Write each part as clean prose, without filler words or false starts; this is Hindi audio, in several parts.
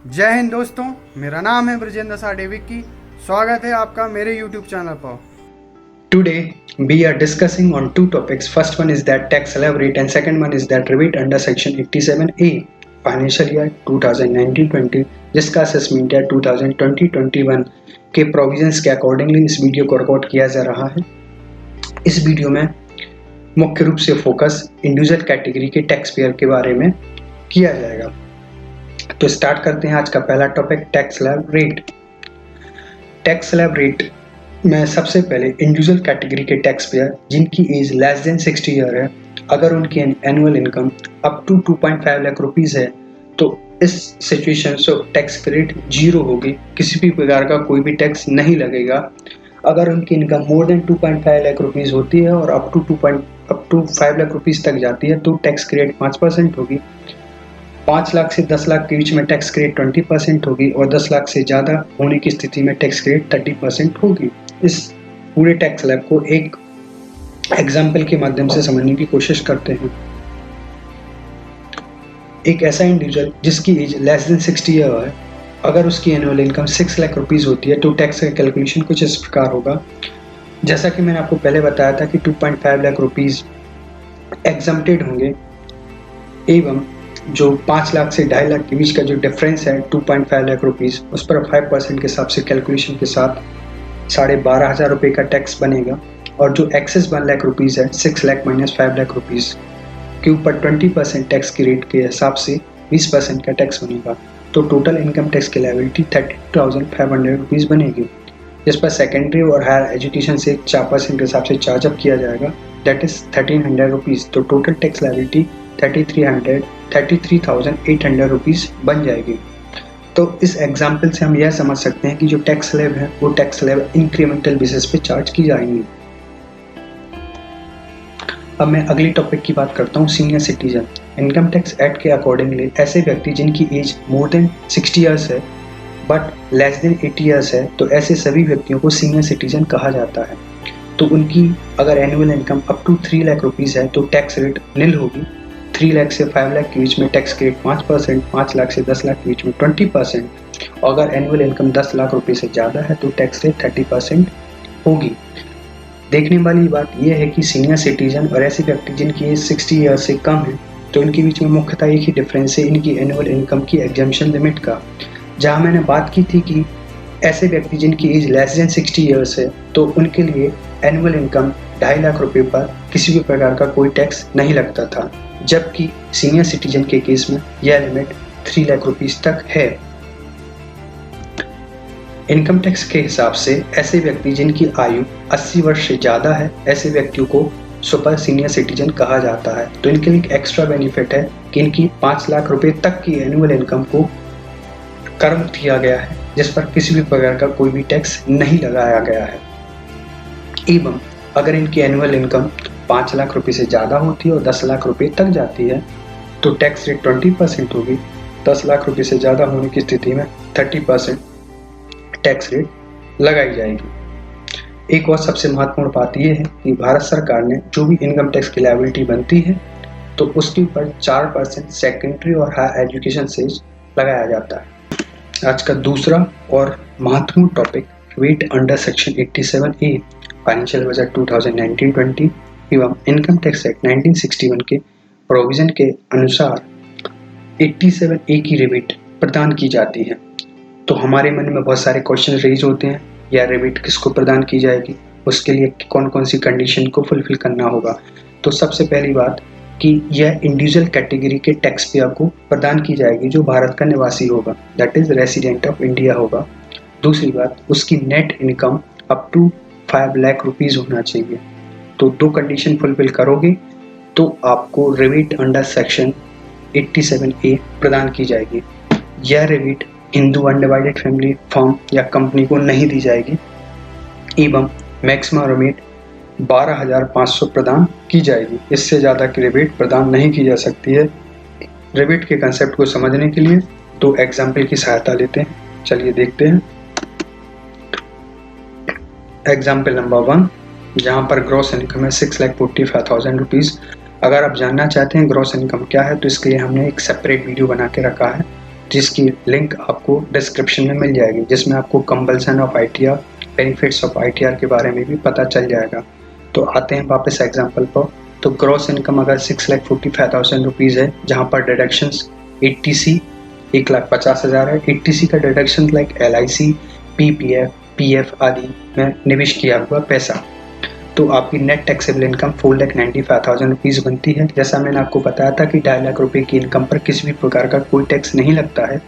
जय हिंद दोस्तों, मेरा नाम है ब्रजेंद्र साडे विक्की। स्वागत है आपका मेरे YouTube चैनल पर। Today we are discussing on two topics. First one is that tax slab rate and second one is that rebate under section 87A financial year 2019-20 जिसका असेसमेंट है 2020-21 के प्रोविजंस के अकॉर्डिंगली इस वीडियो को रिकॉर्ड किया जा रहा है। इस वीडियो में मुख्य रूप से फोकस इंडिविजुअल कैटेगरी के टैक्स पेयर के बारे में किया जाएगा। तो स्टार्ट करते हैं आज का पहला topic, tax slab rate. Tax slab rate में सबसे पहले इंडिविजुअल कैटेगरी के टैक्स पेयर जिनकी एज लेस देन 60 ईयर है, अगर उनकी annual income up to 2.5 lakh rupees है तो इस सिचुएशन से टैक्स रेट 0 होगी, किसी भी प्रकार का कोई भी टैक्स नहीं लगेगा। अगर उनकी income more than 2.5 lakh rupees होती है और अप टू 5 लाख रुपीस तक जाती है तो टैक्स रेट 5% होगी। 5 लाख से 10 लाख के बीच में टैक्स रेट 20% होगी और 10 लाख से ज़्यादा होने की स्थिति में टैक्स रेट 30% होगी। इस पूरे टैक्स स्लैब को एक एग्जाम्पल के माध्यम से समझने की कोशिश करते हैं। एक ऐसा इंडिविजुअल जिसकी एज लेस देन 60 ईयर है, अगर उसकी एनुअल इनकम 6 लाख रुपीस होती है तो टैक्स का कैलकुलेशन कुछ इस प्रकार होगा। जैसा कि मैंने आपको पहले बताया था कि 2.5 लाख रुपीस एग्जम्प्टेड होंगे एवं जो 5 लाख से 2.5 लाख के बीच का जो डिफरेंस है 2.5 लाख रुपीस, उस पर 5% के हिसाब से कैलकुलेशन के साथ 12,500 रुपये का टैक्स बनेगा। और जो एक्सेस 1 लाख रुपीस है 6 लाख माइनस 5 लाख रुपीस के ऊपर 20% टैक्स की रेट के हिसाब से 20% का टैक्स बनेगा। तो टोटल इनकम टैक्स की लायबिलिटी 32,500 रुपीस बनेगी, जिस पर सेकेंडरी और हायर एजुकेशन से 4% के हिसाब से चार्जअप किया जाएगा, दैट इज 1,300 रुपीस। तो टोटल टैक्स लायबिलिटी 33,800 रुपीस बन जाएगी। तो इस एग्जाम्पल से हम यह समझ सकते हैं कि जो टैक्स स्लैब है वो टैक्स स्लैब इंक्रीमेंटल बेसिस पे चार्ज की जाएंगी। अब मैं अगली टॉपिक की बात करता हूँ, senior citizen. Income tax act के अकॉर्डिंगली ऐसे व्यक्ति जिनकी एज मोर देन 60 ईयर्स है बट लेस देन 80 ईयर्स है, तो ऐसे सभी व्यक्तियों को सीनियर सिटीजन कहा जाता है। तो उनकी अगर annual income up to 3 lakh rupees है तो टैक्स रेट निल होगी। 3 लाख से 5 लाख के बीच में टैक्स रेट 5%, 5 लाख से 10 लाख के बीच में 20%, और अगर एनुअल इनकम 10 लाख रुपए से ज़्यादा है तो टैक्स रेट 30% होगी। देखने वाली बात यह है कि सीनियर सिटीजन और ऐसे व्यक्ति जिनकी एज 60 ईयर से कम है तो इनके बीच में मुख्यतः एक ही डिफरेंस है इनकी एनुअल इनकम की एग्जम्पशन लिमिट का। जहाँ मैंने बात की थी कि ऐसे व्यक्ति जिनकी एज लेस देन 60 ईयर्स है तो उनके लिए एनुअल इनकम 2.5 लाख रुपए पर किसी भी प्रकार का कोई टैक्स नहीं लगता था, जबकि सीनियर सिटीजन के केस में यह लिमिट 3 लाख रुपीस तक है। इनकम टैक्स के हिसाब से ऐसे व्यक्ति जिनकी आयु 80 वर्ष से ज़्यादा है, ऐसे व्यक्तियों को सुपर सीनियर सिटीजन कहा जाता है। तो इनके लिए एक एक्स्ट्रा बेनिफिट है कि इनकी 5 लाख रुपए तक की एनुअल इनकम को कर मुक्त किया गया है, जिस पर किसी भी प्रकार का कोई भी टैक्स नहीं लगाया गया है। एवं अगर इनकी एनुअल इनकम 5 लाख रुपए से ज़्यादा होती है और 10 लाख रुपए तक जाती है तो टैक्स रेट 20% होगी। 10 लाख रुपए से ज़्यादा होने की स्थिति में 30% टैक्स रेट लगाई जाएगी। एक और सबसे महत्वपूर्ण बात यह है कि भारत सरकार ने जो भी इनकम टैक्स की लायबिलिटी बनती है तो उसके ऊपर 4% सेकेंडरी और हायर एजुकेशन से लगाया जाता है। आज का दूसरा और महत्वपूर्ण टॉपिक, वेट under section 87A financial budget 2019-20 एवं इनकम टैक्स एक्ट 1961 के प्रोविजन के अनुसार 87A की रिबेट प्रदान की जाती है। तो हमारे मन में बहुत सारे क्वेश्चन रेज होते हैं, यह रिबेट किसको प्रदान की जाएगी, उसके लिए कौन कौन सी कंडीशन को फुलफिल करना होगा। तो सबसे पहली बात कि यह इंडिविजुअल कैटेगरी के टैक्स पेयर को प्रदान की जाएगी जो भारत का निवासी होगा, that is resident of India होगा। दूसरी बात, उसकी net income up to 5 lakh rupees होना चाहिए। तो 2 कंडीशन फुलफिल करोगे तो आपको रिबेट अंडर सेक्शन 87A प्रदान की जाएगी। यह rebate Hindu undivided family firm या कंपनी को नहीं दी जाएगी एवं मैक्सिमम रिबेट 12,500 प्रदान की जाएगी। इससे ज़्यादा की रिबेट प्रदान नहीं की जा सकती है। रिबेट के कंसेप्ट को समझने के लिए 2 एग्जाम्पल की सहायता लेते हैं, चलिए देखते हैं। एग्जाम्पल नंबर 1, जहाँ पर ग्रॉस इनकम है 6,45,000 रुपीज़। अगर आप जानना चाहते हैं ग्रॉस इनकम क्या है तो इसके लिए हमने एक सेपरेट वीडियो बना के रखा है, जिसकी लिंक आपको डिस्क्रिप्शन में मिल जाएगी, जिसमें आपको compulsion of ITR, benefits of ITR के बारे में भी पता चल जाएगा। तो आते हैं वापस एग्जाम्पल पर। तो ग्रॉस इनकम अगर 6,45,000 रुपीज़ है, जहाँ पर डिडक्शंस 80C 1,50,000 है। 80C का deduction like LIC, PPF, PF आदि में निवेश किया हुआ पैसा। तो आपकी नेट टैक्सेबल इनकम 4,95,000 रुपीज़ बनती है। जैसा मैंने आपको बताया था कि 2.5 लाख रुपए की इनकम पर किसी भी प्रकार का कोई टैक्स नहीं लगता है,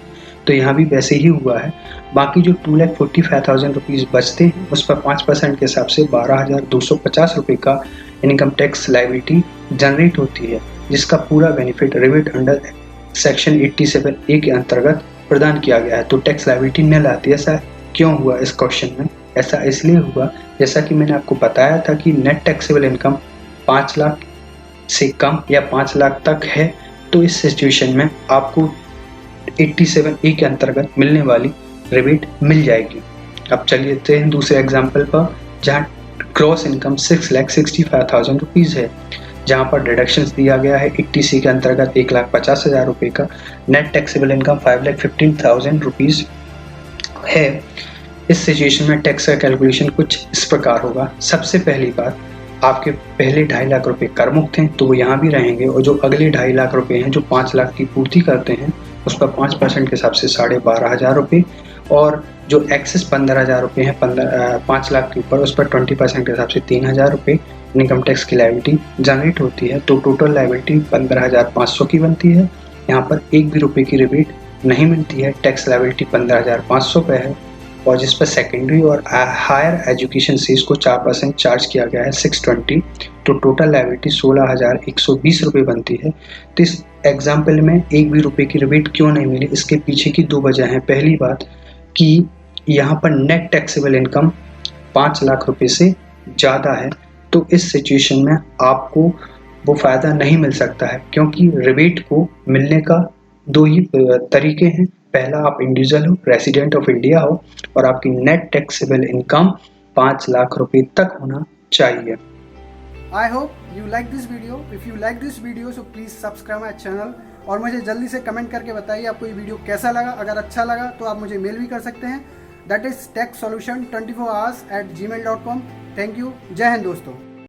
तो यहाँ भी वैसे ही हुआ है। बाकी जो 2,45,000 रुपीज़ बचते हैं उस पर 5% के हिसाब से 12,250 रुपये का इनकम टैक्स लायबिलिटी जनरेट होती है, जिसका पूरा benefit rebate under section 87A के अंतर्गत प्रदान किया गया है। तो टैक्स लायबिलिटी निल आती है। ऐसा क्यों हुआ इस क्वेश्चन में? ऐसा इसलिए हुआ, जैसा कि मैंने आपको बताया था कि नेट टैक्सेबल इनकम 5 लाख से कम या 5 लाख तक है, तो इस सिचुएशन में आपको 87A के अंतर्गत मिलने वाली रिबेट मिल जाएगी। अब चलिए देखते हैं दूसरे एग्जाम्पल पर, जहाँ ग्रॉस इनकम 6,65,000 रुपीज़ है, जहाँ पर डिडक्शंस दिया गया है 80C के अंतर्गत 1,50,000 रुपये का। नेट टैक्सेबल इनकम 5,15,000 रुपीज़ है। इस सिचुएशन में टैक्स का कैलकुलेशन कुछ इस प्रकार होगा। सबसे पहली बात, आपके पहले 2.5 लाख रुपए कर मुक्त हैं, तो वो यहाँ भी रहेंगे, और जो अगले 2.5 लाख रुपए हैं जो 5 लाख की पूर्ति करते हैं, उस पर 5% के हिसाब से 12,500 रुपये, और जो एक्सेस 15,000 रुपये हैं 5 लाख के ऊपर, उस पर 20% के हिसाब से 3,000 रुपये इनकम टैक्स की लायबिलिटी जनरेट होती है। तो टोटल लायबिलिटी 15,500 की बनती है। यहाँ पर 1 भी रुपये की रिबेट नहीं मिलती है। टैक्स लायबिलिटी 15,500 पे है, और जिस पर सेकेंडरी और हायर एजुकेशन सीज को 4% चार्ज किया गया है 620। तो टोटल लायबिलिटी 16,120 रुपये बनती है। तो इस एग्जाम्पल में 1 भी रुपये की रिबेट क्यों नहीं मिली, इसके पीछे की 2 वजह हैं। पहली बात कि यहाँ पर नेट टैक्सेबल इनकम 5 लाख रुपये से ज़्यादा है, तो इस सिचुएशन में आपको वो फ़ायदा नहीं मिल सकता है, क्योंकि रिबेट को मिलने का 2 ही तरीके हैं। पहला, आप इंडिविजुअल हो, रेसिडेंट ऑफ इंडिया हो, और आपकी नेट टैक्सेबल इनकम 5 लाख रुपए तक होना चाहिए। I hope you like this video. If you like this video so please subscribe my channel, और मुझे जल्दी से कमेंट करके बताइए आपको ये वीडियो कैसा लगा। अगर अच्छा लगा तो आप मुझे मेल भी कर सकते हैं, that is taxsolution24hours@gmail.com। Thank you. जय हिंद दोस्तों।